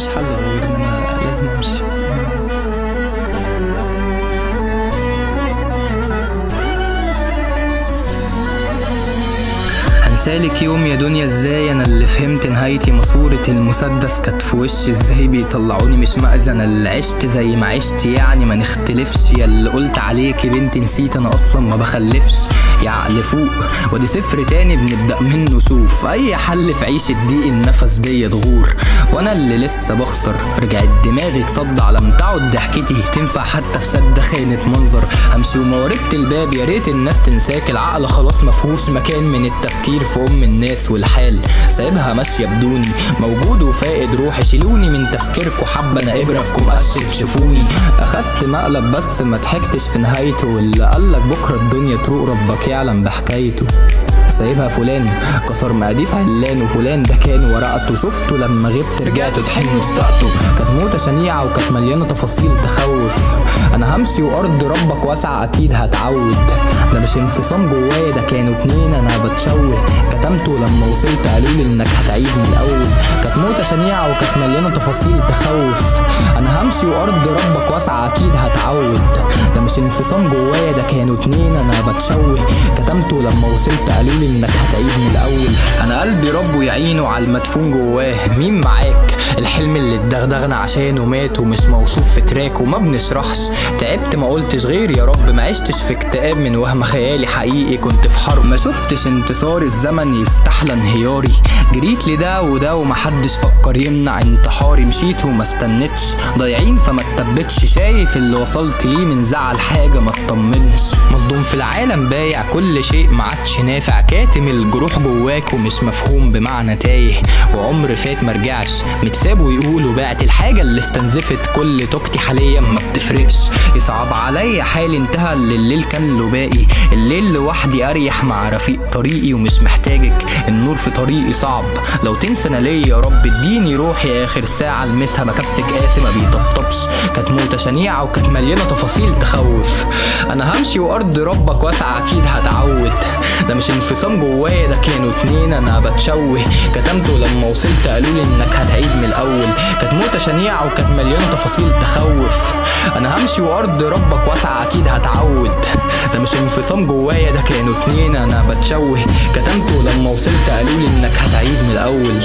مفيش حل غير ان انا لازم امشي. هنسالك يوم يا دنيا ازاي، انا اللي فهمت نهايتي ماسورة المسدس كانت في وشي، ازاي بيطلعوني مش مأذن، اللي عشت زي ما عشت يعني ما نختلفش، يا اللي قلت عليكي بنتي نسيت انا اصلا ما بخلفش، يا عقل فوق ودي صفر تاني بنبدأ منه، شوف اي حل في عيشة ضيق النفس دي تغور، وانا اللي لسه بخسر رجعت دماغي تصدع لم تعد ضحكتي تنفع حتى في سد خانة منظر، همشي وما وردت الباب يا ريت الناس تنساك، العقل خلاص مفهوش مكان من التفكير في ام الناس والحال، سايبها ماشيه بدوني موجود وفائد روحي، شيلوني من تفكيركوا حبه انا ابره فيكم قش تشوفوني، اخدت مقلب بس ما ضحكتش في نهايته، واللي قالك بكره الدنيا تروق ربك يعلم بحكايته، سايبها فلان كسر مقاديف علان، وفلان ده كان ورقته شفته لما غبت رجعته تحن اشتقته، كانت موتة شنيعة وكانت مليانة تفاصيل تخوف، انا همشي وارض ربك واسعة اكيد هتعود، ده مش انفصام جوايا ده كانوا اتنين انا بتشوه، كتمته لما وصلت قالولي انك هتعيد من الاول، كانت موتة شنيعة وكانت مليانة تفاصيل تخوف، انا همشي وارض ربك واسعة اكيد هتعود، ده مش انفصام جوايا ده كانوا اتنين انا بتشوه، كتمته لما وصلت قالولي انك هتعيد من الاول، انا قلبي ربه يعينه على المدفون جواه، مين معاك الحلم اللي اتدغدغنا عشانه مات ومش موصوف في تراك وما بنشرحش، تعبت ما قلتش غير يا رب ما عشتش في اكتئاب من وهم خيالي حقيقي كنت في حرب، ما شفتش انتصار الزمن يستحلى انهياري، جريت لده وده ومحدش فكر يمنع انتحاري، مشيت وما استنتش ضايعين فما اتبتش، شايف اللي وصلت ليه من زعل حاجه ما اطمنش، مصدوم في العالم بايع كل شيء ما عادش نافع، كاتم الجروح جواك ومش مفهوم بمعنى تايه، وعمر فات مرجعش متساب ويقولوا بعت الحاجه اللي استنزفت كل طاقتي حاليا ما بتفرقش، يصعب عليا حالي انتهى اللي الليل كان له باقي، الليل لوحدي اريح مع رفيق طريقي ومش محتاجك، النور في طريقي صعب لو تنسى انا ليا يا رب اديني روحي اخر ساعه المسها ما كفك قاسي ما بيطبطبش، كانت موتة شنيعه وكانت مليانه تفاصيل تخوف، انا همشي وارض ربك واسعه اكيد هتعود، ده مش انفصام جوايا ده كانوا اتنين انا بتشوه، كتمته لما وصلت قالولي انك هتعيد من الاول، كانت موتة شنيعه وكانت مليانه تفاصيل تخوف، انا همشي وارض ربك واسعه اكيد هتعود، ده مش انفصام جوايا ده كانوا اتنين انا بتشوه، كتمته لما وصلت قالولي انك هتعيد من الاول.